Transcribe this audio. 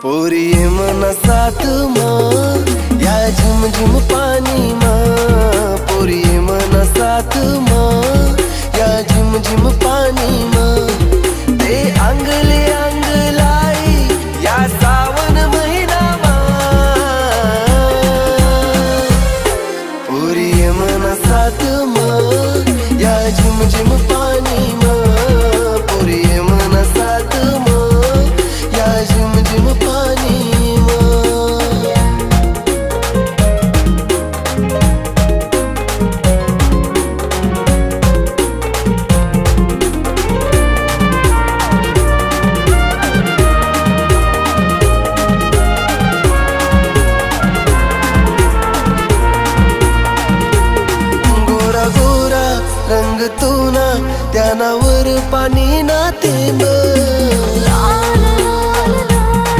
पोरी ये मना साथ माँ या झिम झिम पानी माँ। पोरी ये मना साथ माँ या झिम झिम पानी माँ। ते अंगले अंग लाई या सावन महिना माँ। पोरी ये मना साथ माँ या झिम झिम पानी माँ। पोरी ये मना साथ माँ या झिम झिम पानी माँ। गोरा गोरा रंग तू ना त्यानावर पाणी ना थेंब।